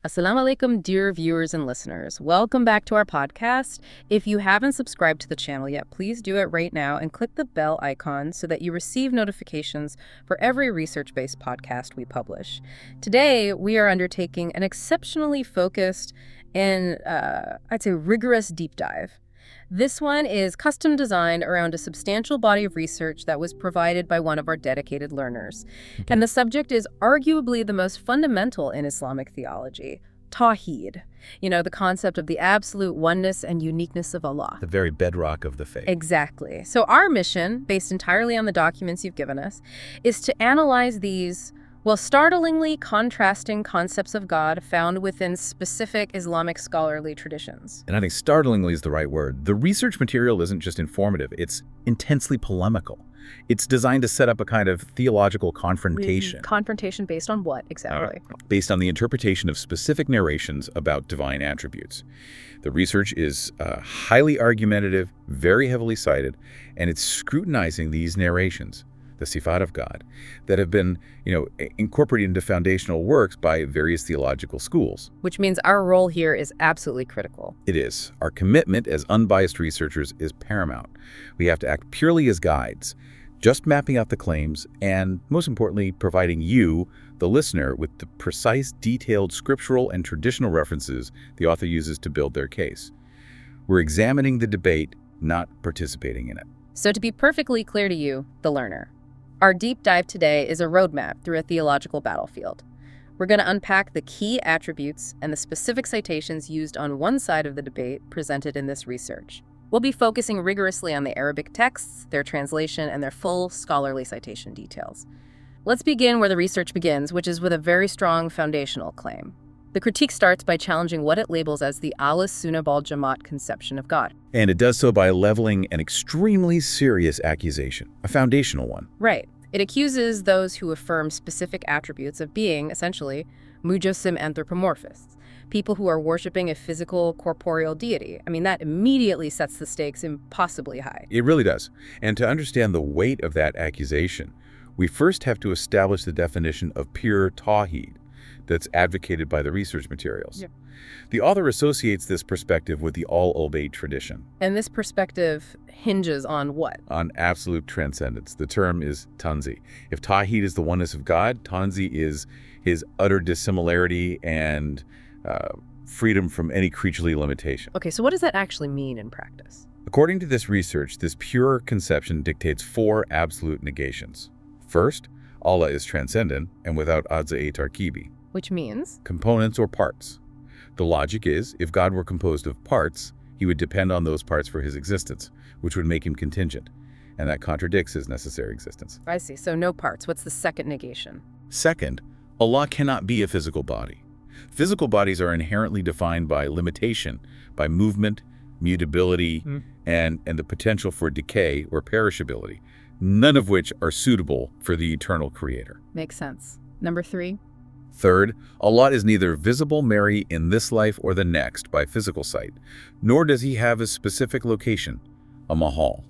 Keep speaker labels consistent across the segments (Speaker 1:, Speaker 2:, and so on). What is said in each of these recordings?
Speaker 1: Assalamu alaikum, dear viewers and listeners. Welcome back to our podcast. If you haven't subscribed to the channel yet, please do it right now and click the bell icon so that you receive notifications for every research-based podcast we publish. Today, we are undertaking an exceptionally focused and, I'd say, rigorous deep dive. This one is custom designed around a substantial body of research that was provided by one of our dedicated learners. Okay. And the subject is arguably the most fundamental in Islamic theology, Tawheed. You know, the concept of the absolute oneness and uniqueness of Allah.
Speaker 2: The very bedrock of the faith.
Speaker 1: Exactly. So our mission, based entirely on the documents you've given us, is to analyze these startlingly contrasting concepts of God found within specific Islamic scholarly traditions.
Speaker 2: And I think startlingly is the right word. The research material isn't just informative, it's intensely polemical. It's designed to set up a kind of theological confrontation.
Speaker 1: Confrontation based on what, exactly?
Speaker 2: Based on the interpretation of specific narrations about divine attributes. The research is highly argumentative, very heavily cited, and it's scrutinizing these narrations, the sifat of God, that have been, incorporated into foundational works by various theological schools.
Speaker 1: Which means our role here is absolutely critical.
Speaker 2: It is. Our commitment as unbiased researchers is paramount. We have to act purely as guides, just mapping out the claims and, most importantly, providing you, the listener, with the precise, detailed scriptural and traditional references the author uses to build their case. We're examining the debate, not participating in it.
Speaker 1: So to be perfectly clear to you, the learner, our deep dive today is a roadmap through a theological battlefield. We're going to unpack the key attributes and the specific citations used on one side of the debate presented in this research. We'll be focusing rigorously on the Arabic texts, their translation, and their full scholarly citation details. Let's begin where the research begins, which is with a very strong foundational claim. The critique starts by challenging what it labels as the Ahlul Sunnah wal Jamaat conception of God.
Speaker 2: And it does so by leveling an extremely serious accusation, a foundational one.
Speaker 1: Right. It accuses those who affirm specific attributes of being, essentially, mujassim anthropomorphists, people who are worshiping a physical, corporeal deity. I mean, that immediately sets the stakes impossibly high.
Speaker 2: It really does. And to understand the weight of that accusation, we first have to establish the definition of pure Tawheed that's advocated by the research materials. Yeah. The author associates this perspective with the Ahlul Bayt tradition.
Speaker 1: And this perspective hinges on what?
Speaker 2: On absolute transcendence. The term is tanzi. If Tawheed is the oneness of God, tanzi is his utter dissimilarity and freedom from any creaturely limitation.
Speaker 1: Okay, so what does that actually mean in practice?
Speaker 2: According to this research, this pure conception dictates 4 absolute negations. First, Allah is transcendent and without adza-e tarkibi.
Speaker 1: Which means?
Speaker 2: Components or parts. The logic is, if God were composed of parts, he would depend on those parts for his existence, which would make him contingent, and that contradicts his necessary existence.
Speaker 1: I see. So no parts. What's the second negation?
Speaker 2: Second, Allah cannot be a physical body. Physical bodies are inherently defined by limitation, by movement, mutability, and the potential for decay or perishability, none of which are suitable for the eternal creator.
Speaker 1: Makes sense. Number 3.
Speaker 2: Third, Allah is neither visible merely in this life or the next by physical sight, nor does he have a specific location, a mahal.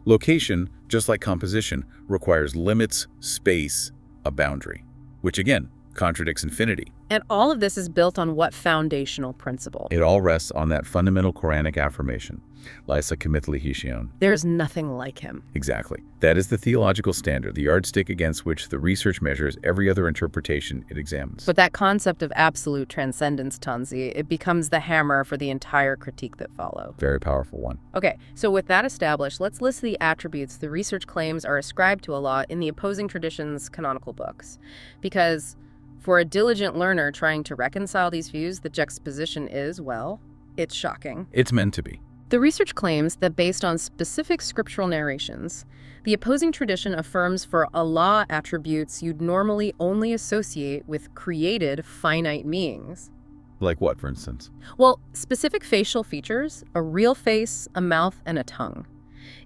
Speaker 2: Location, just like composition, requires limits, space, a boundary, which again contradicts infinity.
Speaker 1: And all of this is built on what foundational principle?
Speaker 2: It all rests on that fundamental Quranic affirmation, Laisa kamithlihi shay'un.
Speaker 1: There's nothing like him.
Speaker 2: Exactly. That is the theological standard, the yardstick against which the research measures every other interpretation it examines.
Speaker 1: But that concept of absolute transcendence, Tanzi, it becomes the hammer for the entire critique that follow.
Speaker 2: Very powerful one.
Speaker 1: Okay, so with that established, let's list the attributes the research claims are ascribed to Allah in the opposing tradition's canonical books. Because for a diligent learner trying to reconcile these views, the juxtaposition is, well, it's shocking.
Speaker 2: It's meant to be.
Speaker 1: The research claims that based on specific scriptural narrations, the opposing tradition affirms for Allah attributes you'd normally only associate with created finite beings.
Speaker 2: Like what, for instance?
Speaker 1: Well, specific facial features, a real face, a mouth, and a tongue.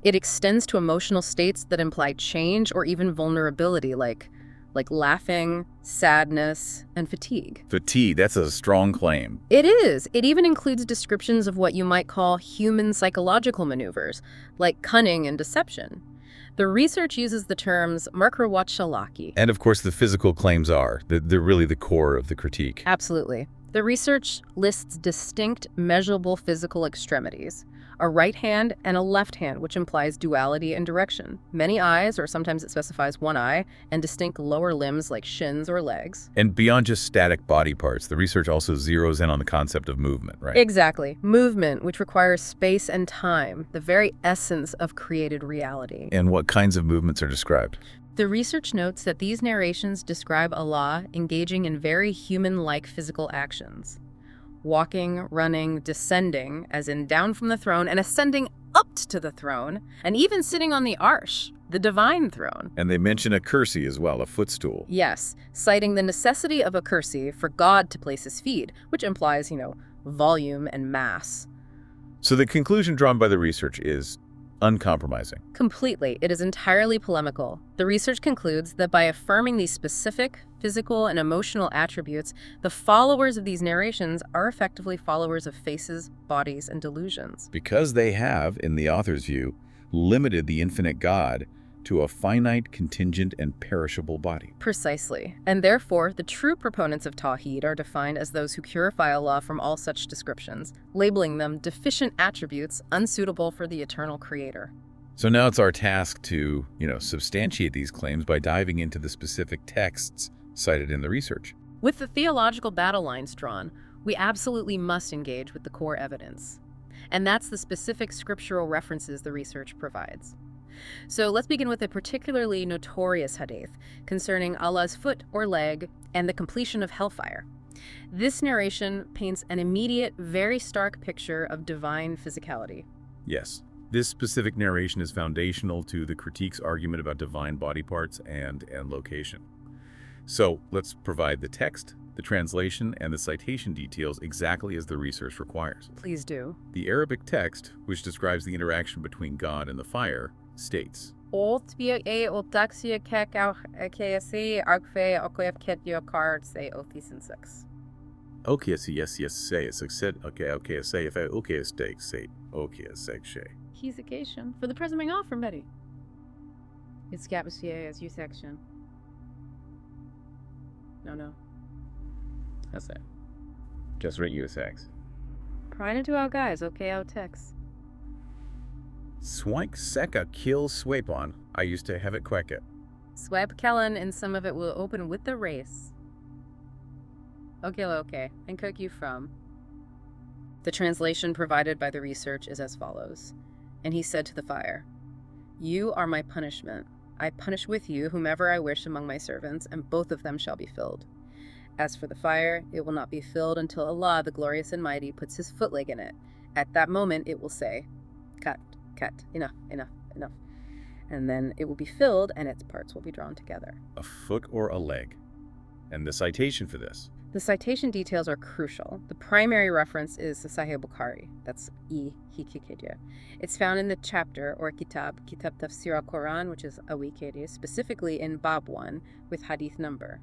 Speaker 1: It extends to emotional states that imply change or even vulnerability, like laughing, sadness, and fatigue.
Speaker 2: Fatigue, that's a strong claim.
Speaker 1: It is. It even includes descriptions of what you might call human psychological maneuvers, like cunning and deception. The research uses the terms makr wa shalaki.
Speaker 2: And of course the physical claims are. They're really the core of the critique.
Speaker 1: Absolutely. The research lists distinct, measurable physical extremities, a right hand and a left hand, which implies duality and direction, many eyes, or sometimes it specifies one eye, and distinct lower limbs like shins or legs.
Speaker 2: And beyond just static body parts, the research also zeroes in on the concept of movement, right?
Speaker 1: Exactly. Movement, which requires space and time, the very essence of created reality.
Speaker 2: And what kinds of movements are described?
Speaker 1: The research notes that these narrations describe Allah engaging in very human-like physical actions. Walking, running, descending, as in down from the throne, and ascending up to the throne, and even sitting on the arsh, the divine throne.
Speaker 2: And they mention a kursi as well, a footstool.
Speaker 1: Yes, citing the necessity of a kursi for God to place his feet, which implies, volume and mass.
Speaker 2: So the conclusion drawn by the research is uncompromising.
Speaker 1: Completely. It is entirely polemical. The research concludes that by affirming these specific physical and emotional attributes, the followers of these narrations are effectively followers of faces, bodies, and delusions.
Speaker 2: Because they have, in the author's view, limited the infinite God to a finite, contingent, and perishable body.
Speaker 1: Precisely. And therefore, the true proponents of Tawheed are defined as those who purify Allah from all such descriptions, labeling them deficient attributes unsuitable for the eternal Creator.
Speaker 2: So now it's our task to, substantiate these claims by diving into the specific texts cited in the research.
Speaker 1: With the theological battle lines drawn, we absolutely must engage with the core evidence. And that's the specific scriptural references the research provides. So let's begin with a particularly notorious hadith concerning Allah's foot or leg and the completion of hellfire. This narration paints an immediate, very stark picture of divine physicality.
Speaker 2: Yes. This specific narration is foundational to the critique's argument about divine body parts and location. So let's provide the text, the translation, and the citation details exactly as the research requires.
Speaker 1: Please do.
Speaker 2: The Arabic text, which describes the interaction between God and the fire, states,
Speaker 1: He's occasion for the presuming offer, Betty. It's capacity as you section. No.
Speaker 2: That's it. Just write you a sex.
Speaker 1: Prying into our guys, okay, our text.
Speaker 2: Swank seka kill swapon. I used to have it quack it.
Speaker 1: Swipe Kellen, and some of it will open with the race. Okay, and cook you from. The translation provided by the research is as follows. And he said to the fire, "You are my punishment. I punish with you whomever I wish among my servants, and both of them shall be filled. As for the fire, it will not be filled until Allah, the glorious and mighty, puts his footleg in it. At that moment it will say, cut, enough. And then it will be filled and its parts will be drawn together."
Speaker 2: A foot or a leg. And the citation for this.
Speaker 1: The citation details are crucial. The primary reference is the Sahih Bukhari. That's Hikikedia. It's found in the chapter or Kitab Tafsir al-Quran, which is a Wikedia, specifically in Bab 1 with Hadith number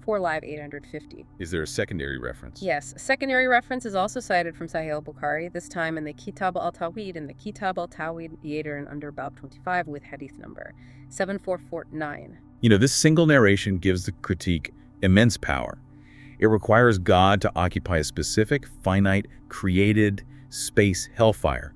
Speaker 1: 45850.
Speaker 2: Is there a secondary reference?
Speaker 1: Yes. A secondary reference is also cited from Sahih al-Bukhari, this time in the Kitab al-Tawheed and the Kitab al-Tawheed Yater and under Bab 25 with Hadith number 7449.
Speaker 2: This single narration gives the critique immense power. It requires God to occupy a specific, finite, created space, hellfire,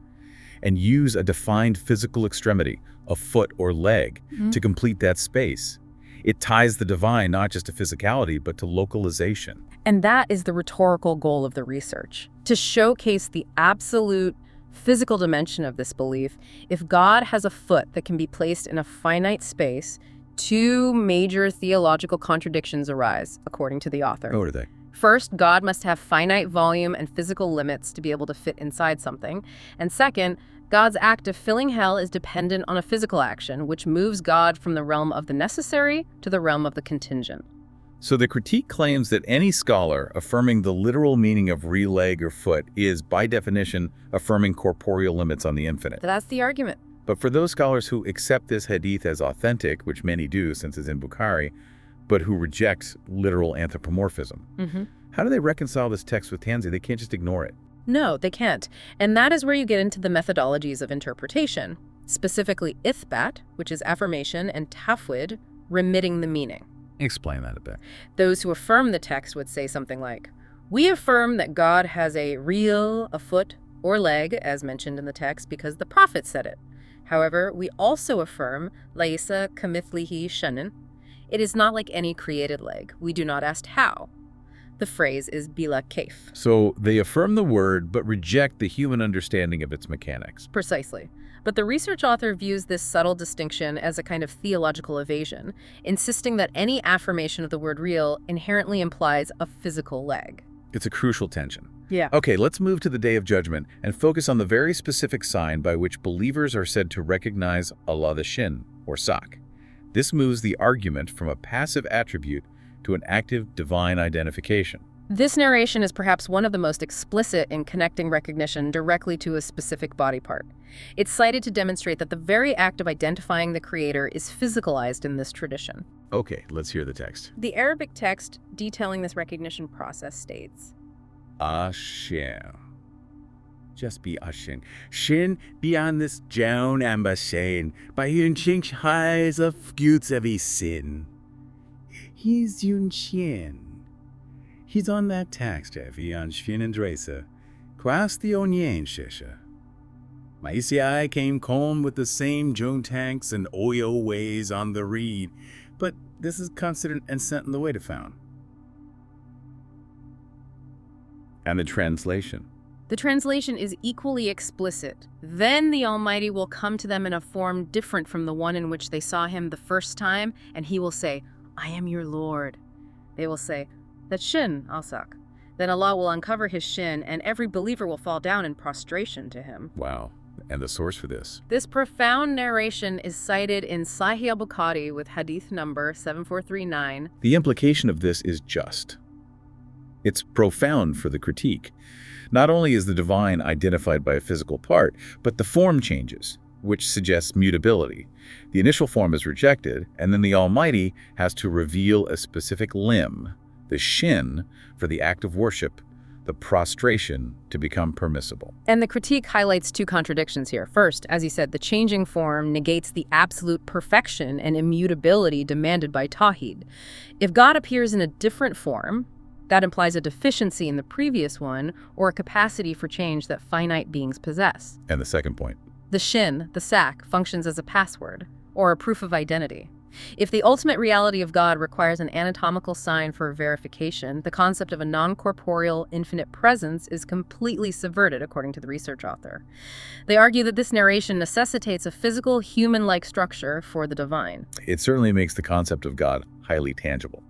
Speaker 2: and use a defined physical extremity, a foot or leg, to complete that space. It ties the divine not just to physicality, but to localization.
Speaker 1: And that is the rhetorical goal of the research, to showcase the absolute physical dimension of this belief. If God has a foot that can be placed in a finite space, two major theological contradictions arise, according to the author.
Speaker 2: What are they?
Speaker 1: First, God must have finite volume and physical limits to be able to fit inside something. And second, God's act of filling hell is dependent on a physical action, which moves God from the realm of the necessary to the realm of the contingent.
Speaker 2: So the critique claims that any scholar affirming the literal meaning of leg or foot is, by definition, affirming corporeal limits on the infinite.
Speaker 1: That's the argument.
Speaker 2: But for those scholars who accept this hadith as authentic, which many do since it's in Bukhari, but who reject literal anthropomorphism, how do they reconcile this text with Tanzi? They can't just ignore it.
Speaker 1: No, they can't. And that is where you get into the methodologies of interpretation, specifically ithbat, which is affirmation, and tafwid, remitting the meaning.
Speaker 2: Explain that a bit.
Speaker 1: Those who affirm the text would say something like, We affirm that God has a foot, or leg, as mentioned in the text, because the prophet said it. However, we also affirm Laisa kamithlihi shanin. It is not like any created leg. We do not ask how. The phrase is bila kaif.
Speaker 2: So they affirm the word, but reject the human understanding of its mechanics.
Speaker 1: Precisely. But the research author views this subtle distinction as a kind of theological evasion, insisting that any affirmation of the word real inherently implies a physical leg.
Speaker 2: It's a crucial tension.
Speaker 1: Yeah.
Speaker 2: Okay, let's move to the Day of Judgment and focus on the very specific sign by which believers are said to recognize Allah the Shin, or Sak. This moves the argument from a passive attribute to an active divine identification.
Speaker 1: This narration is perhaps one of the most explicit in connecting recognition directly to a specific body part. It's cited to demonstrate that the very act of identifying the Creator is physicalized in this tradition.
Speaker 2: Okay, let's hear the text.
Speaker 1: The Arabic text detailing this recognition process states,
Speaker 2: Ashin. Just be Ashin. Shin beyond this Joan and Bashain, by Yun Ching Highs of Gutes of Sin. He's Yun Chin. He's on that tax, Jeffy, on Shin and Dresa. Quas the Onyen Shisha. My ECI came calm with the same Joan tanks and Oyo ways on the reed, but this is considered and sent in the way to found. And the translation.
Speaker 1: The translation is equally explicit. Then the Almighty will come to them in a form different from the one in which they saw him the first time, and he will say, I am your Lord. They will say, that's Shin, Al-Sak. Then Allah will uncover his shin, and every believer will fall down in prostration to him.
Speaker 2: Wow. And the source for this?
Speaker 1: This profound narration is cited in Sahih Bukhari with Hadith number 7439.
Speaker 2: The implication of this is just. It's profound for the critique. Not only is the divine identified by a physical part, but the form changes, which suggests mutability. The initial form is rejected, and then the Almighty has to reveal a specific limb, the shin, for the act of worship, the prostration, to become permissible.
Speaker 1: And the critique highlights two contradictions here. First, as he said, the changing form negates the absolute perfection and immutability demanded by Tawheed. If God appears in a different form, that implies a deficiency in the previous one or a capacity for change that finite beings possess.
Speaker 2: And the second point?
Speaker 1: The shin, the sak, functions as a password or a proof of identity. If the ultimate reality of God requires an anatomical sign for verification, the concept of a non-corporeal, infinite presence is completely subverted, according to the research author. They argue that this narration necessitates a physical, human-like structure for the divine.
Speaker 2: It certainly makes the concept of God highly tangible.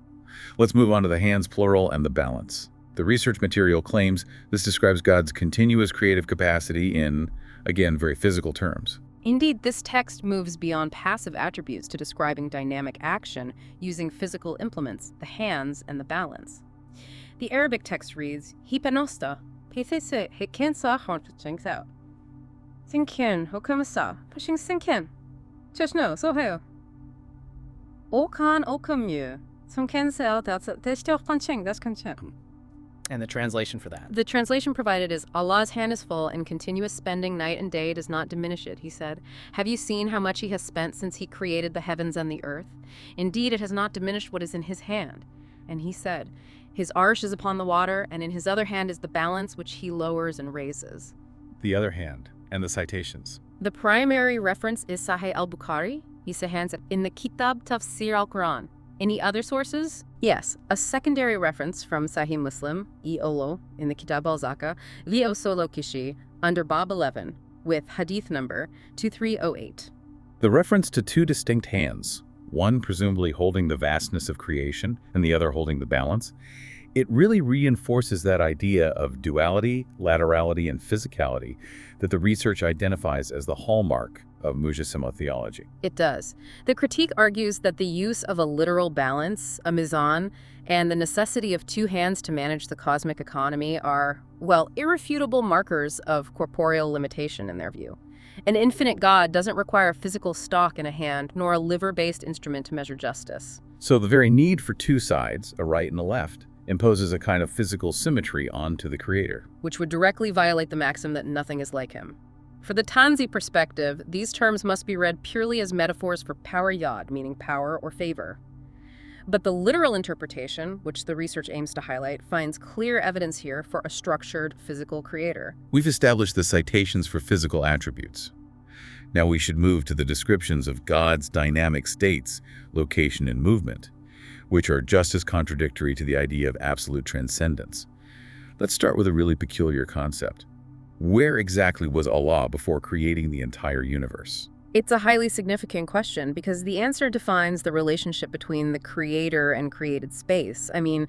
Speaker 2: Let's move on to the hands, plural, and the balance. The research material claims this describes God's continuous creative capacity in, again, very physical terms.
Speaker 1: Indeed, this text moves beyond passive attributes to describing dynamic action using physical implements, the hands and the balance. The Arabic text reads, Hipanosta, pethese hikensa honchingsa. Sinken hokamasa, pushing sinken. Cheshno, soheo. Okan okamyu. Somkensel, that's punching, that's kanching.
Speaker 3: And the translation for that?
Speaker 1: The translation provided is, Allah's hand is full, and continuous spending night and day does not diminish it, he said. Have you seen how much he has spent since he created the heavens and the earth? Indeed, it has not diminished what is in his hand. And he said, his arsh is upon the water, and in his other hand is the balance which he lowers and raises.
Speaker 2: The other hand, and the citations.
Speaker 1: The primary reference is Sahih al-Bukhari. He says in the Kitab Tafsir al-Quran. Any other sources? Yes, a secondary reference from Sahih Muslim, Olo, in the Kitab al-Zaka, Vio Solo Kishi, under Bab 11, with Hadith number 2308.
Speaker 2: The reference to two distinct hands, one presumably holding the vastness of creation and the other holding the balance, it really reinforces that idea of duality, laterality, and physicality that the research identifies as the hallmark of Mujassima theology.
Speaker 1: It does. The critique argues that the use of a literal balance, a mizan, and the necessity of two hands to manage the cosmic economy are, well, irrefutable markers of corporeal limitation in their view. An infinite God doesn't require a physical stalk in a hand, nor a liver-based instrument to measure justice.
Speaker 2: So the very need for two sides, a right and a left, imposes a kind of physical symmetry onto the Creator,
Speaker 1: which would directly violate the maxim that nothing is like him. For the Tanzi perspective, these terms must be read purely as metaphors for power yad, meaning power or favor. But the literal interpretation, which the research aims to highlight, finds clear evidence here for a structured physical creator.
Speaker 2: We've established the citations for physical attributes. Now we should move to the descriptions of God's dynamic states, location, and movement, which are just as contradictory to the idea of absolute transcendence. Let's start with a really peculiar concept. Where exactly was Allah before creating the entire universe?
Speaker 1: It's a highly significant question because the answer defines the relationship between the creator and created space. I mean,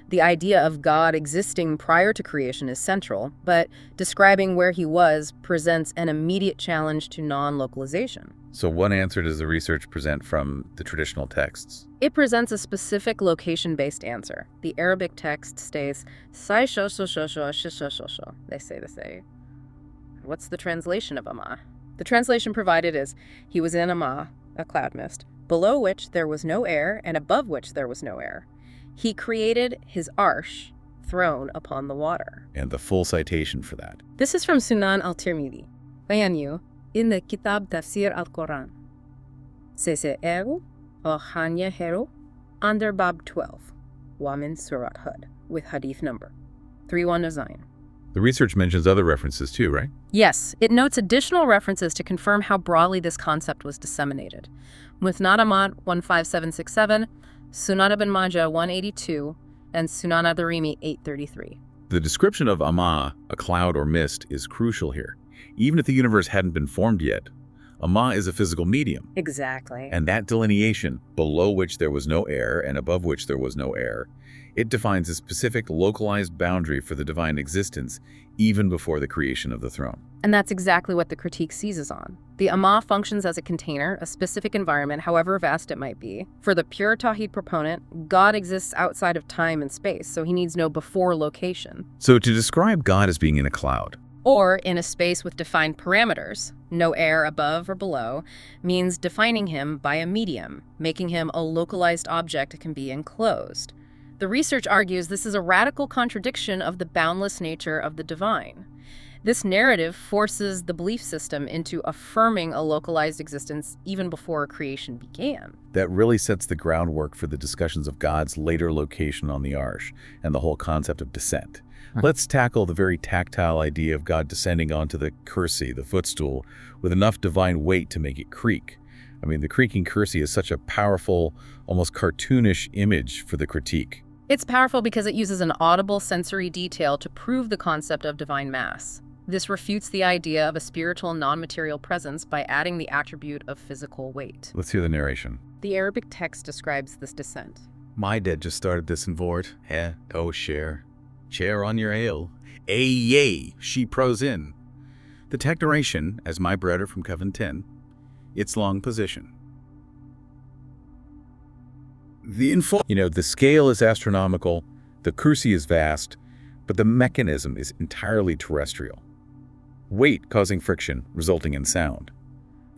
Speaker 1: the idea of God existing prior to creation is central, but describing where he was presents an immediate challenge to non-localization.
Speaker 2: So what answer does the research present from the traditional texts?
Speaker 1: It presents a specific location-based answer. The Arabic text states, "Sai sho sho sho sho sho sho sho sho." They say. What's the translation of Ama? The translation provided is, he was in Ama, a cloud mist, below which there was no air and above which there was no air. He created his arsh, throne upon the water.
Speaker 2: And the full citation for that.
Speaker 1: This is from Sunan al-Tirmidhi. Bayan in the Kitab Tafsir al-Quran. Sese eru o hanya heru under Bab 12, Wamin Surat Hud, with Hadith number 3109.
Speaker 2: The research mentions other references too, right?
Speaker 1: Yes, it notes additional references to confirm how broadly this concept was disseminated. Musnad Ahmad 15767, Sunan ibn Majah 182, and Sunan ad-Darimi 833.
Speaker 2: The description of Ama, a cloud or mist, is crucial here. Even if the universe hadn't been formed yet, Ama is a physical medium.
Speaker 1: Exactly.
Speaker 2: And that delineation, below which there was no air and above which there was no air, it defines a specific localized boundary for the divine existence even before the creation of the throne.
Speaker 1: And that's exactly what the critique seizes on. The Ama functions as a container, a specific environment, however vast it might be. For the pure Tawheed proponent, God exists outside of time and space, so he needs no before location.
Speaker 2: So to describe God as being in a cloud,
Speaker 1: or in a space with defined parameters, no air above or below, means defining him by a medium, making him a localized object that can be enclosed. The research argues this is a radical contradiction of the boundless nature of the divine. This narrative forces the belief system into affirming a localized existence even before creation began.
Speaker 2: that really sets the groundwork for the discussions of God's later location on the Arsh and the whole concept of descent. Let's tackle the very tactile idea of God descending onto the kursi, the footstool, with enough divine weight to make it creak. I mean, the creaking kursi is such a powerful, almost cartoonish image for the critique.
Speaker 1: It's powerful because it uses an audible sensory detail to prove the concept of divine mass. This refutes the idea of a spiritual non-material presence by adding the attribute of physical weight.
Speaker 2: Let's hear the narration.
Speaker 1: The Arabic text describes this descent.
Speaker 3: My dad just started this in Vort. Oh, share on your ale. Yay, she pros in. The tech narration, as my brother from Coven 10, its long position. The info.
Speaker 2: The scale is astronomical, the kursi is vast, but the mechanism is entirely terrestrial. Weight causing friction, resulting in sound.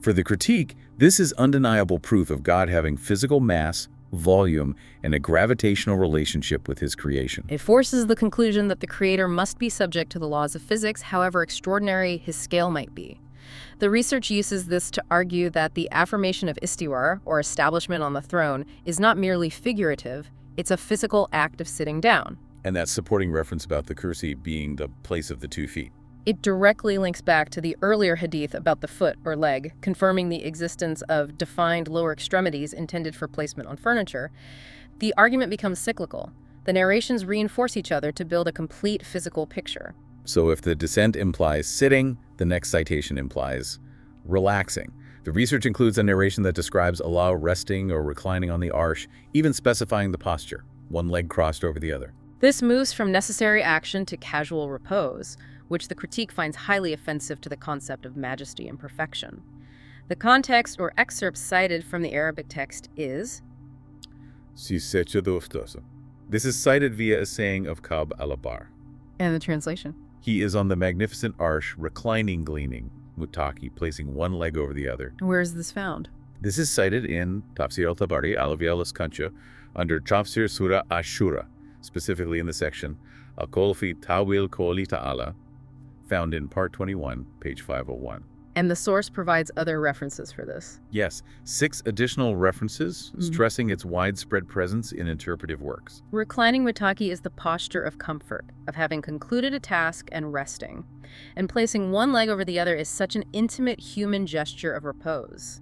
Speaker 2: For the critique, this is undeniable proof of God having physical mass, volume, and a gravitational relationship with his creation.
Speaker 1: It forces the conclusion that the creator must be subject to the laws of physics, however extraordinary his scale might be. The research uses this to argue that the affirmation of istiwar, or establishment on the throne, is not merely figurative, it's a physical act of sitting down.
Speaker 2: And that supporting reference about the kursi being the place of the 2 feet.
Speaker 1: It directly links back to the earlier hadith about the foot or leg, confirming the existence of defined lower extremities intended for placement on furniture. The argument becomes cyclical. The narrations reinforce each other to build a complete physical picture.
Speaker 2: So if the descent implies sitting, the next citation implies relaxing. The research includes a narration that describes Allah resting or reclining on the arsh, even specifying the posture, one leg crossed over the other.
Speaker 1: This moves from necessary action to casual repose, which the critique finds highly offensive to the concept of majesty and perfection. The context or excerpt cited from the Arabic text is,
Speaker 2: This is cited via a saying of Ka'b al-Ahbar.
Speaker 1: and the translation.
Speaker 2: He is on the magnificent arsh, reclining, gleaning, mutaki, placing one leg over the other.
Speaker 1: Where is this found?
Speaker 2: This is cited in Tafsir al-Tabari, Alawiyah al-Askancha, under Tafsir Surah Ashura, specifically in the section Al-Qol fi Tawil Qoli Ta'ala, found in Part 21, page 501.
Speaker 1: And the source provides other references for this.
Speaker 2: Yes, 6 additional references stressing its widespread presence in interpretive works.
Speaker 1: Reclining mutaki is the posture of comfort, of having concluded a task and resting. And placing one leg over the other is such an intimate human gesture of repose.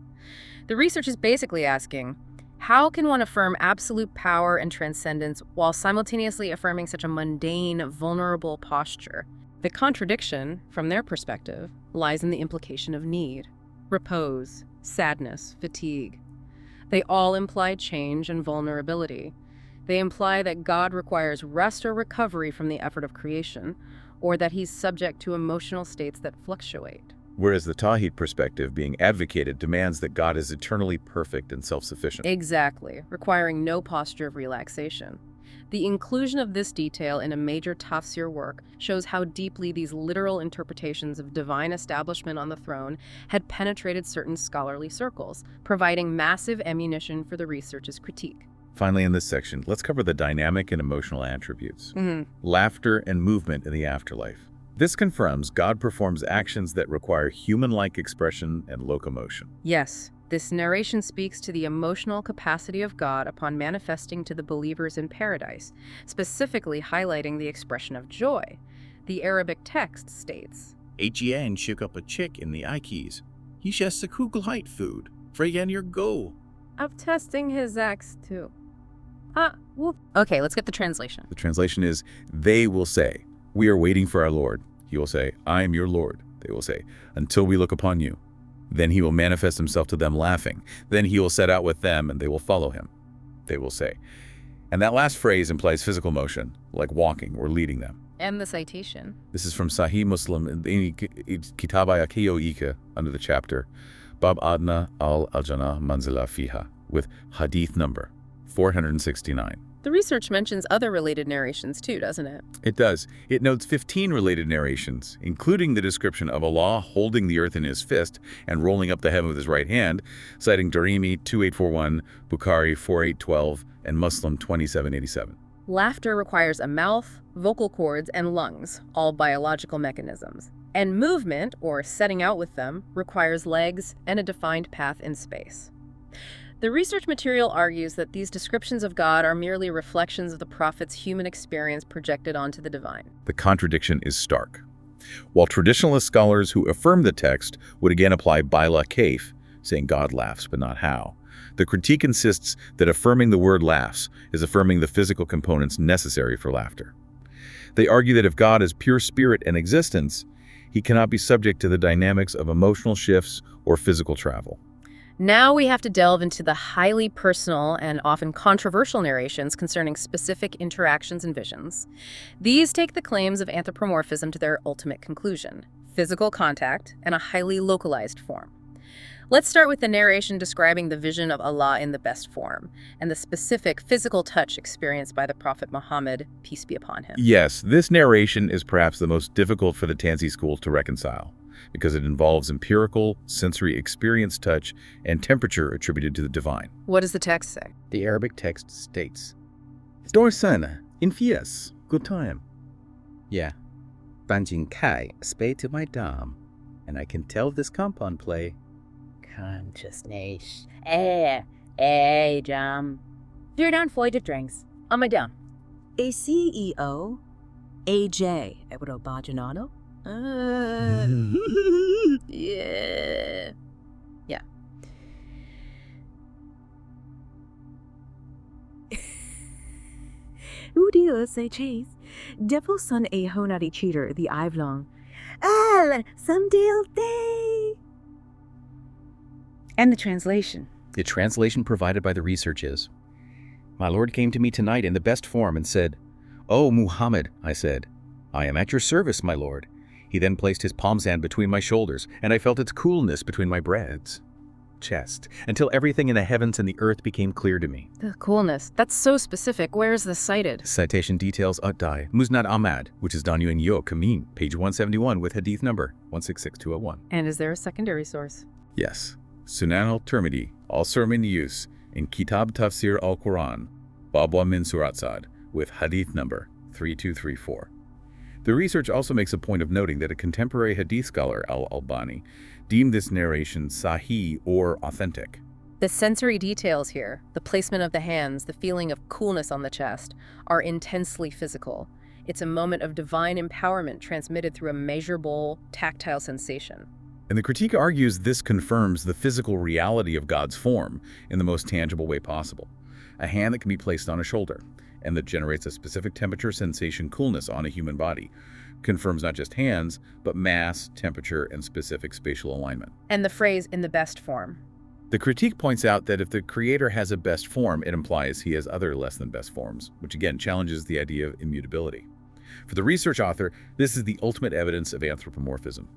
Speaker 1: The research is basically asking, how can one affirm absolute power and transcendence while simultaneously affirming such a mundane, vulnerable posture? The contradiction, from their perspective, lies in the implication of need, repose, sadness, fatigue. They all imply change and vulnerability. They imply that God requires rest or recovery from the effort of creation, or that he's subject to emotional states that fluctuate.
Speaker 2: Whereas the Tawheed perspective being advocated demands that God is eternally perfect and self-sufficient.
Speaker 1: Exactly, requiring no posture of relaxation. The inclusion of this detail in a major tafsir work shows how deeply these literal interpretations of divine establishment on the throne had penetrated certain scholarly circles, providing massive ammunition for the research's critique.
Speaker 2: Finally, in this section, let's cover the dynamic and emotional attributes. Laughter and movement in the afterlife. This confirms God performs actions that require human-like expression and locomotion.
Speaker 1: Yes, this narration speaks to the emotional capacity of God upon manifesting to the believers in paradise, specifically highlighting the expression of joy. The Arabic text states,
Speaker 3: HEN shook up a chick in the Ikes. He just a kugelheit food. Fragen your go.
Speaker 1: I'm testing his axe too. Okay, let's get the translation.
Speaker 2: The translation is, they will say, we are waiting for our Lord. He will say, I am your Lord. They will say, until we look upon you. Then he will manifest himself to them laughing. Then he will set out with them and they will follow him. They will say. And that last phrase implies physical motion, like walking or leading them.
Speaker 1: And the citation.
Speaker 2: This is from Sahih Muslim in Kitab Ika under the chapter Bab Adna al-Jannah Manzila Fiha with Hadith number 469.
Speaker 1: The research mentions other related narrations too, doesn't it?
Speaker 2: It does. It notes 15 related narrations, including the description of Allah holding the earth in his fist and rolling up the heaven with his right hand, citing Darimi 2841, Bukhari 4812, and Muslim 2787.
Speaker 1: Laughter requires a mouth, vocal cords, and lungs, all biological mechanisms. And movement, or setting out with them, requires legs and a defined path in space. The research material argues that these descriptions of God are merely reflections of the prophet's human experience projected onto the divine.
Speaker 2: The contradiction is stark. While traditionalist scholars who affirm the text would again apply bila kaif, saying God laughs but not how, the critique insists that affirming the word laughs is affirming the physical components necessary for laughter. They argue that if God is pure spirit and existence, he cannot be subject to the dynamics of emotional shifts or physical travel.
Speaker 1: Now we have to delve into the highly personal and often controversial narrations concerning specific interactions and visions. These take the claims of anthropomorphism to their ultimate conclusion: physical contact and a highly localized form. Let's start with the narration describing the vision of Allah in the best form and the specific physical touch experienced by the Prophet Muhammad, peace be upon him.
Speaker 2: Yes, this narration is perhaps the most difficult for the Tanzi school to reconcile, because it involves empirical, sensory experience, touch, and temperature attributed to the divine.
Speaker 1: What does the text say?
Speaker 3: The Arabic text states, Door sana, in fies, good time. Yeah, Banjin Kai, spay to my dam, and I can tell this compound play.
Speaker 4: Consciousness. Jam. Duur dan foide drinks. On my dam.
Speaker 5: A CEO, AJ, Ebro Bajanano.
Speaker 1: Yeah.
Speaker 5: Udio say chase. Devil son a honari cheater, the Ivlong. Some deal day.
Speaker 4: And the translation.
Speaker 6: The translation provided by the research is, My Lord came to me tonight in the best form and said, "O Muhammad," I said, "I am at your service, my Lord." He then placed his palm hand between my shoulders, and I felt its coolness between my breasts, chest, until everything in the heavens and the earth became clear to me.
Speaker 1: The coolness. That's so specific. Where is this cited?
Speaker 6: Citation details Uttai, Musnad Ahmad, which is Danyun Yo Kamin, page 171 with hadith number 166201.
Speaker 1: And is there a secondary source?
Speaker 2: Yes. Sunan al-Tirmidhi, also in use in Kitab Tafsir al-Quran, Babwa min Suratsad, with hadith number 3234. The research also makes a point of noting that a contemporary Hadith scholar, Al-Albani, deemed this narration Sahih or authentic.
Speaker 1: The sensory details here, the placement of the hands, the feeling of coolness on the chest, are intensely physical. It's a moment of divine empowerment transmitted through a measurable, tactile sensation.
Speaker 2: And the critique argues this confirms the physical reality of God's form in the most tangible way possible. A hand that can be placed on a shoulder, and that generates a specific temperature, sensation, coolness on a human body, confirms not just hands, but mass, temperature, and specific spatial alignment.
Speaker 1: And the phrase, in the best form.
Speaker 2: The critique points out that if the creator has a best form, it implies he has other less than best forms, which again challenges the idea of immutability. For the research author, this is the ultimate evidence of anthropomorphism.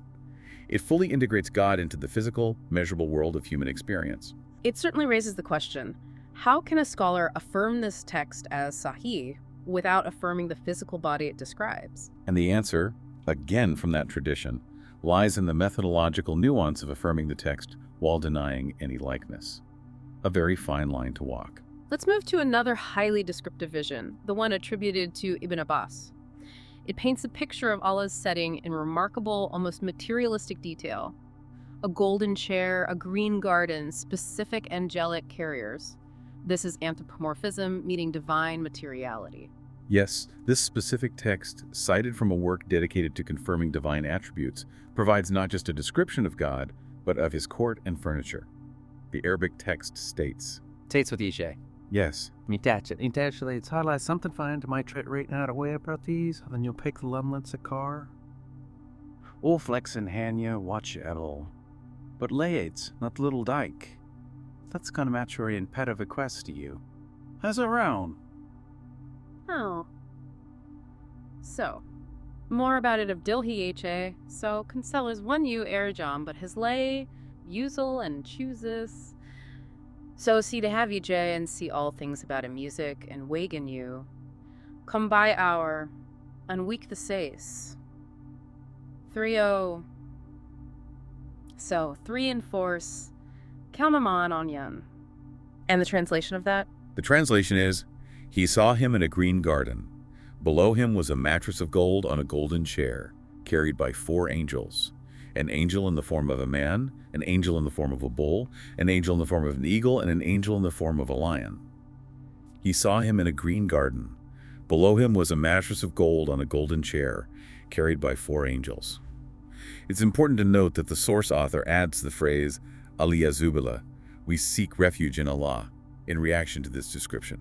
Speaker 2: It fully integrates God into the physical, measurable world of human experience.
Speaker 1: It certainly raises the question, how can a scholar affirm this text as Sahih without affirming the physical body it describes?
Speaker 2: And the answer, again from that tradition, lies in the methodological nuance of affirming the text while denying any likeness. A very fine line to walk.
Speaker 1: Let's move to another highly descriptive vision, the one attributed to Ibn Abbas. It paints a picture of Allah's setting in remarkable, almost materialistic detail. A golden chair, a green garden, specific angelic carriers. This is anthropomorphism meeting divine materiality.
Speaker 2: Yes, this specific text, cited from a work dedicated to confirming divine attributes, provides not just a description of God, but of his court and furniture. The Arabic text states,
Speaker 7: States with Ishe.
Speaker 2: yes,
Speaker 7: Actually, it's highlight something fine to my trait right now to way about these, and then you'll pick the lumlets a car. All flex and hanya watch at all. But layades, not little dyke. That's gonna match your in pet of a quest to you. How's it round?
Speaker 1: Oh. So, more about it of Dilhi H.A. So, Cancella's one you Erjam, but his lay, usual and chooses. So, see to have you, Jay, and see all things about a music and wagon you. Come by our, and weak the sace. 3-0. So, 3 in force, Kalmaman onyan. And the translation of that?
Speaker 2: The translation is, he saw him in a green garden. Below him was a mattress of gold on a golden chair, carried by 4 angels. An angel in the form of a man, an angel in the form of a bull, an angel in the form of an eagle, and an angel in the form of a lion. He saw him in a green garden. Below him was a mattress of gold on a golden chair, carried by 4 angels. It's important to note that the source author adds the phrase, Aliyazubila, we seek refuge in Allah, in reaction to this description.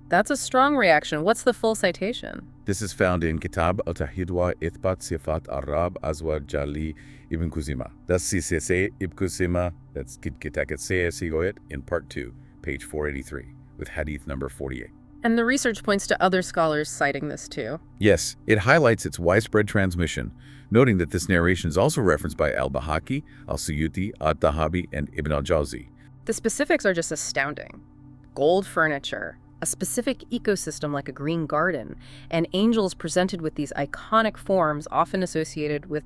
Speaker 1: That's a strong reaction. What's the full citation?
Speaker 2: This is found in Kitab al-Tawheed wa Ithbat Sifat Arab Azwa Jali Ibn Kuzima. That's CCC Ibn Kuzima, that's Kitaketse Sigoyet in part 2, page 483, with hadith number 48.
Speaker 1: And the research points to other scholars citing this too.
Speaker 2: Yes, it highlights its widespread transmission, noting that this narration is also referenced by al-Bahaki, al-Suyuti, al-Tahabi, and Ibn al-Jawzi.
Speaker 1: The specifics are just astounding. Gold furniture, a specific ecosystem like a green garden, and angels presented with these iconic forms often associated with,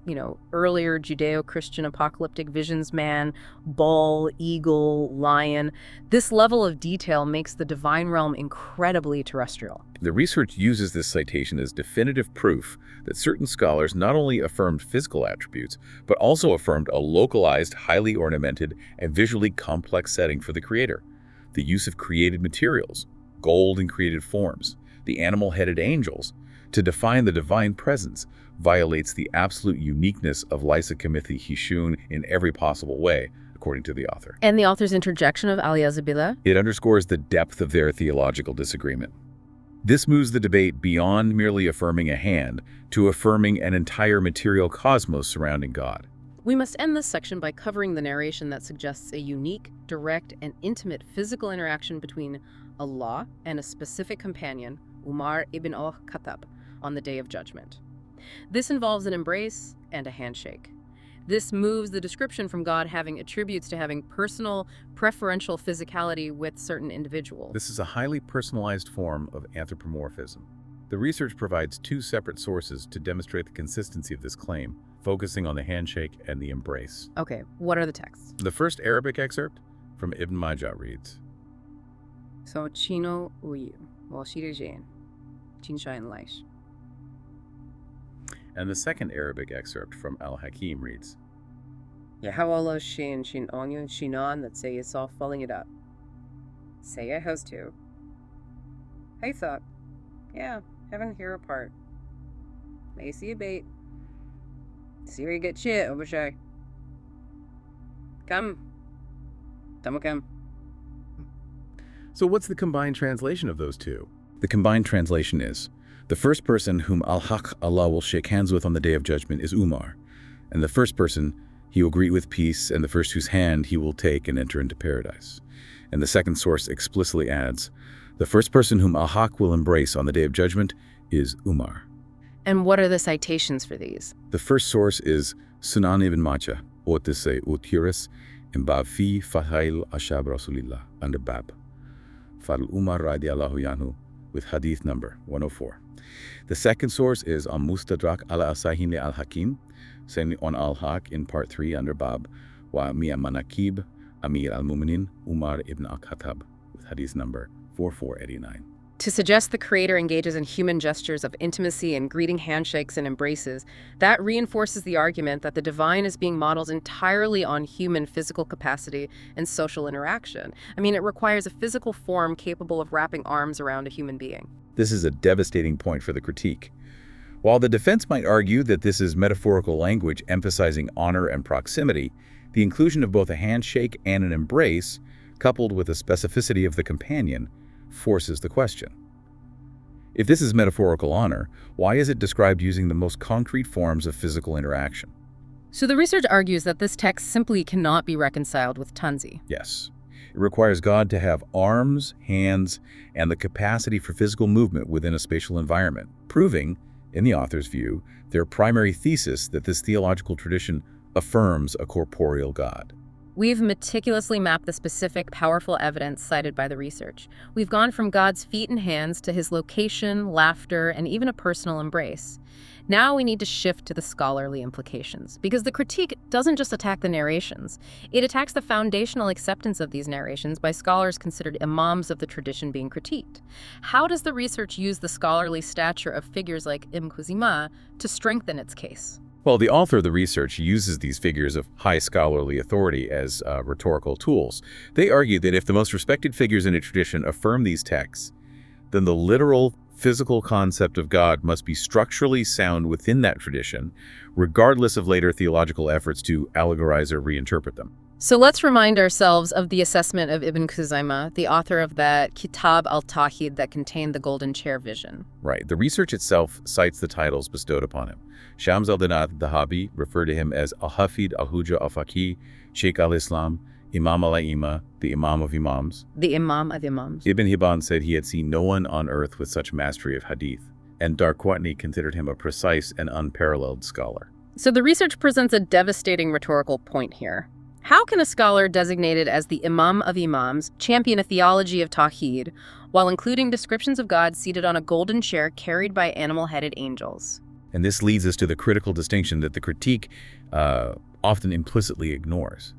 Speaker 1: earlier Judeo-Christian apocalyptic visions, man, bull, eagle, lion. This level of detail makes the divine realm incredibly terrestrial.
Speaker 2: The research uses this citation as definitive proof that certain scholars not only affirmed physical attributes, but also affirmed a localized, highly ornamented, and visually complex setting for the creator. The use of created materials, gold in created forms, the animal-headed angels, to define the divine presence violates the absolute uniqueness of Lysa Kamithi Hishun in every possible way, according to the author.
Speaker 1: And the author's interjection of Aliyazabila?
Speaker 2: It underscores the depth of their theological disagreement. This moves the debate beyond merely affirming a hand to affirming an entire material cosmos surrounding God.
Speaker 1: We must end this section by covering the narration that suggests a unique, direct, and intimate physical interaction between Allah and a specific companion, Umar ibn al-Khattab, on the Day of Judgment. This involves an embrace and a handshake. This moves the description from God having attributes to having personal, preferential physicality with certain individuals.
Speaker 2: This is a highly personalized form of anthropomorphism. The research provides 2 separate sources to demonstrate the consistency of this claim, focusing on the handshake and the embrace.
Speaker 1: Okay, what are the texts?
Speaker 2: The first Arabic excerpt from Ibn Majah reads,
Speaker 1: So, Chino uyu, Washirijan, Chinshain Laish.
Speaker 2: And the second Arabic excerpt from Al-Hakim reads,
Speaker 1: Yahawallah shin onyon shinon that say it's all falling it up. Say I has to. I thought, yeah, heaven here apart. May see a bait. See where you get shit, Obashay. Come. Come.
Speaker 3: So what's the combined translation of those two?
Speaker 2: The combined translation is, the first person whom Al-Haq Allah will shake hands with on the Day of Judgment is Umar, and the first person he will greet with peace, and the first whose hand he will take and enter into paradise. And the second source explicitly adds, the first person whom Al-Haq will embrace on the Day of Judgment is Umar.
Speaker 1: And what are the citations for these?
Speaker 2: The first source is Sunan ibn Majah, Otise Utiris, in Bab fi Fahail Ashab Rasulillah, under Bab. Fadl Umar radiallahu anhu, with hadith number 104. The second source is on Mustadrak ala Asahin al-Hakim, saying on al-Haq in part 3 under Bab, wa Mi'a Manakib, Amir al-Muminin, Umar ibn al-Khattab, with hadith number 4489.
Speaker 1: To suggest the Creator engages in human gestures of intimacy and greeting handshakes and embraces, that reinforces the argument that the divine is being modeled entirely on human physical capacity and social interaction. I mean, it requires a physical form capable of wrapping arms around a human being.
Speaker 2: This is a devastating point for the critique. While the defense might argue that this is metaphorical language emphasizing honor and proximity, the inclusion of both a handshake and an embrace, coupled with the specificity of the companion, forces the question. If this is metaphorical honor, why is it described using the most concrete forms of physical interaction?
Speaker 1: So the research argues that this text simply cannot be reconciled with Tanzi.
Speaker 2: Yes. It requires God to have arms, hands, and the capacity for physical movement within a spatial environment, proving, in the author's view, their primary thesis that this theological tradition affirms a corporeal God.
Speaker 1: We've meticulously mapped the specific, powerful evidence cited by the research. We've gone from God's feet and hands to his location, laughter, and even a personal embrace. Now we need to shift to the scholarly implications, because the critique doesn't just attack the narrations. It attacks the foundational acceptance of these narrations by scholars considered imams of the tradition being critiqued. How does the research use the scholarly stature of figures like Ibn Khuzaimah to strengthen its case?
Speaker 2: Well, the author of the research uses these figures of high scholarly authority as rhetorical tools. They argue that if the most respected figures in a tradition affirm these texts, then the literal physical concept of God must be structurally sound within that tradition, regardless of later theological efforts to allegorize or reinterpret them.
Speaker 1: So let's remind ourselves of the assessment of Ibn Khuzaimah, the author of that Kitab al-Tawheed that contained the golden chair vision.
Speaker 2: Right. The research itself cites the titles bestowed upon him. Shams al-Dinat Dahabi referred to him as Al-Hafid al-Hujja al-Faqih, Sheikh al-Islam, Imam al-A'imah, the Imam of Imams.
Speaker 1: The Imam of Imams.
Speaker 2: Ibn Hibban said he had seen no one on earth with such mastery of hadith, and Darqutni considered him a precise and unparalleled scholar.
Speaker 1: So the research presents a devastating rhetorical point here. How can a scholar designated as the Imam of Imams champion a theology of Tawheed while including descriptions of God seated on a golden chair carried by animal-headed angels?
Speaker 2: And this leads us to the critical distinction that the critique often implicitly ignores: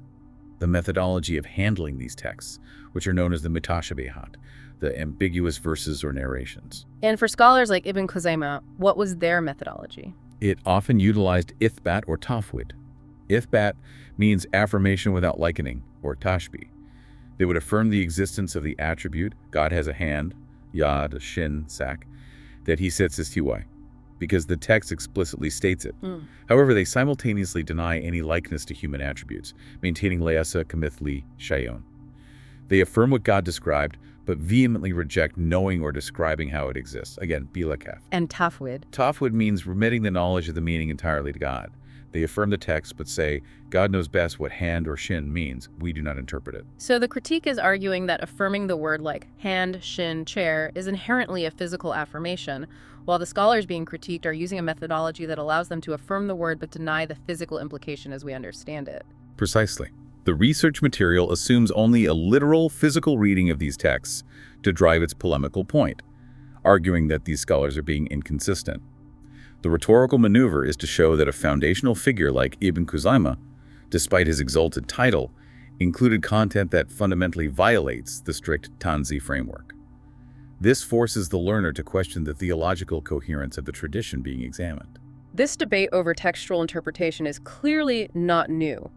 Speaker 2: the methodology of handling these texts, which are known as the mutashabihat, the ambiguous verses or narrations.
Speaker 1: And for scholars like Ibn Khuzaimah, what was their methodology?
Speaker 2: It often utilized ithbat or tafwid. Ithbat means affirmation without likening, or tashbih. They would affirm the existence of the attribute, God has a hand, yad, a shin, sack, that he sits as tiwai, because the text explicitly states it. However, they simultaneously deny any likeness to human attributes, maintaining leasa kamithli shayon. They affirm what God described, but vehemently reject knowing or describing how it exists. Again, bila kaf.
Speaker 1: And tafwid.
Speaker 2: Tafwid means remitting the knowledge of the meaning entirely to God. They affirm the text, but say, God knows best what hand or shin means. We do not interpret it.
Speaker 1: So the critique is arguing that affirming the word like hand, shin, chair is inherently a physical affirmation, while the scholars being critiqued are using a methodology that allows them to affirm the word but deny the physical implication as we understand it.
Speaker 2: Precisely. The research material assumes only a literal physical reading of these texts to drive its polemical point, arguing that these scholars are being inconsistent. The rhetorical maneuver is to show that a foundational figure like Ibn Khuzaimah, despite his exalted title, included content that fundamentally violates the strict Tanzi framework. This forces the learner to question the theological coherence of the tradition being examined.
Speaker 1: This debate over textual interpretation is clearly not new.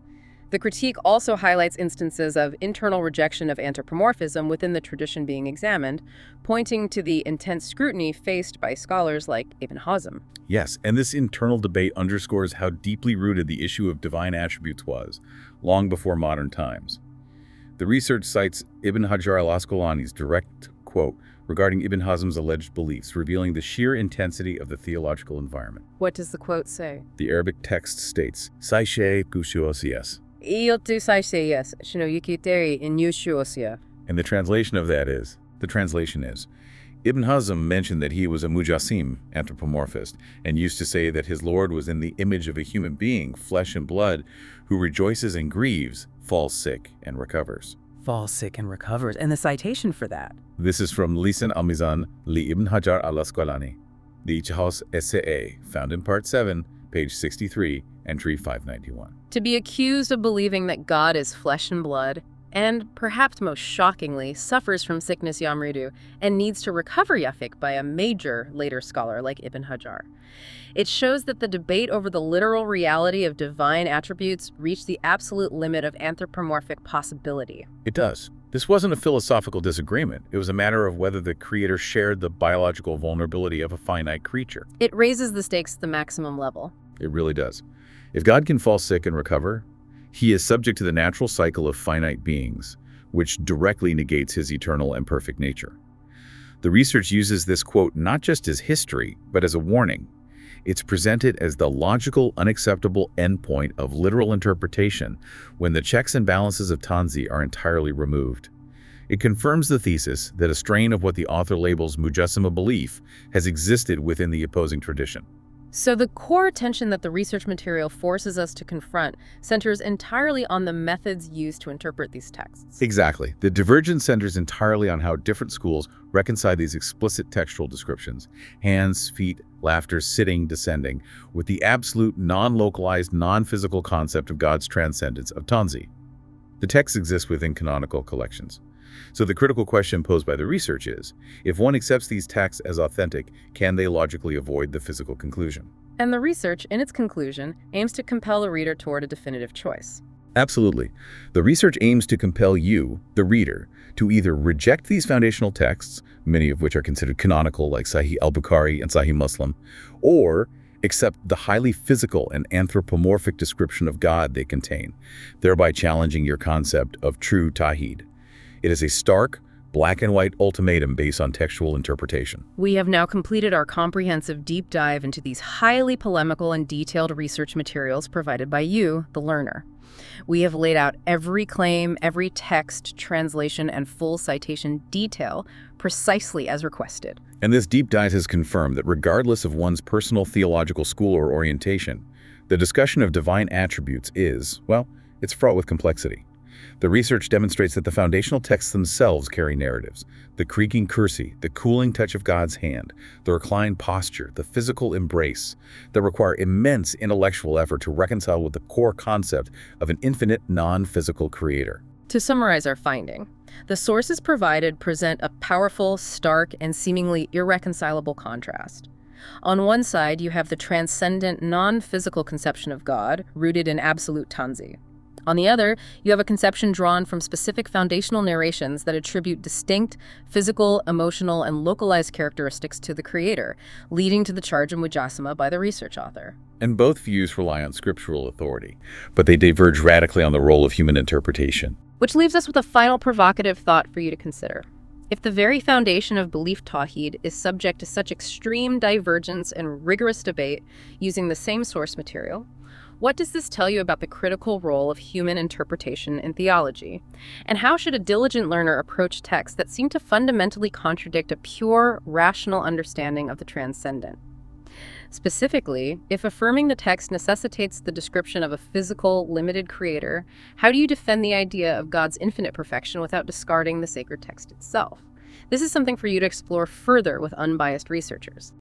Speaker 1: The critique also highlights instances of internal rejection of anthropomorphism within the tradition being examined, pointing to the intense scrutiny faced by scholars like Ibn Hazm.
Speaker 2: Yes, and this internal debate underscores how deeply rooted the issue of divine attributes was, long before modern times. The research cites Ibn Hajar al-Asqalani's direct quote regarding Ibn Hazm's alleged beliefs, revealing the sheer intensity of the theological environment.
Speaker 1: What does the quote say?
Speaker 2: The Arabic text states, "Saishe kushuosias," and the translation is, Ibn Hazm mentioned that he was a mujassim, anthropomorphist, and used to say that his Lord was in the image of a human being, flesh and blood, who rejoices and grieves, falls sick, and recovers.
Speaker 5: Falls sick and recovers. And the citation for that?
Speaker 2: This is from Lisan al-Mizan li Ibn Hajar al-Asqalani, the Ijtihad S.A., found in Part 7, page 63, entry 591.
Speaker 1: To be accused of believing that God is flesh and blood, and perhaps most shockingly, suffers from sickness Yamridu and needs to recover Yafik by a major later scholar like Ibn Hajar. It shows that the debate over the literal reality of divine attributes reached the absolute limit of anthropomorphic possibility.
Speaker 2: It does. This wasn't a philosophical disagreement. It was a matter of whether the creator shared the biological vulnerability of a finite creature.
Speaker 1: It raises the stakes to the maximum level.
Speaker 2: It really does. If God can fall sick and recover, he is subject to the natural cycle of finite beings, which directly negates his eternal and perfect nature. The research uses this quote not just as history, but as a warning. It's presented as the logical, unacceptable endpoint of literal interpretation when the checks and balances of Tanzi are entirely removed. It confirms the thesis that a strain of what the author labels mujassima belief has existed within the opposing tradition.
Speaker 1: So the core tension that the research material forces us to confront centers entirely on the methods used to interpret these texts.
Speaker 2: Exactly. The divergence centers entirely on how different schools reconcile these explicit textual descriptions, hands, feet, laughter, sitting, descending, with the absolute non-localized, non-physical concept of God's transcendence of Tanzi. The text exists within canonical collections. So the critical question posed by the research is, if one accepts these texts as authentic, can they logically avoid the physical conclusion?
Speaker 1: And the research, in its conclusion, aims to compel the reader toward a definitive choice.
Speaker 2: Absolutely. The research aims to compel you, the reader, to either reject these foundational texts, many of which are considered canonical like Sahih al-Bukhari and Sahih Muslim, or accept the highly physical and anthropomorphic description of God they contain, thereby challenging your concept of true Tawheed. It is a stark, black and white ultimatum based on textual interpretation.
Speaker 1: We have now completed our comprehensive deep dive into these highly polemical and detailed research materials provided by you, the learner. We have laid out every claim, every text, translation, and full citation detail precisely as requested.
Speaker 2: And this deep dive has confirmed that regardless of one's personal theological school or orientation, the discussion of divine attributes is, well, it's fraught with complexity. The research demonstrates that the foundational texts themselves carry narratives, the creaking kursi, the cooling touch of God's hand, the reclined posture, the physical embrace, that require immense intellectual effort to reconcile with the core concept of an infinite non-physical creator.
Speaker 1: To summarize our finding, the sources provided present a powerful, stark, and seemingly irreconcilable contrast. On one side, you have the transcendent, non-physical conception of God, rooted in absolute Tanzi. On the other, you have a conception drawn from specific foundational narrations that attribute distinct physical, emotional, and localized characteristics to the creator, leading to the charge of mujassima by the research author.
Speaker 2: And both views rely on scriptural authority, but they diverge radically on the role of human interpretation.
Speaker 1: Which leaves us with a final provocative thought for you to consider. If the very foundation of belief Tawheed is subject to such extreme divergence and rigorous debate using the same source material, what does this tell you about the critical role of human interpretation in theology? And how should a diligent learner approach texts that seem to fundamentally contradict a pure, rational understanding of the transcendent? Specifically, if affirming the text necessitates the description of a physical, limited creator, how do you defend the idea of God's infinite perfection without discarding the sacred text itself? This is something for you to explore further with unbiased researchers.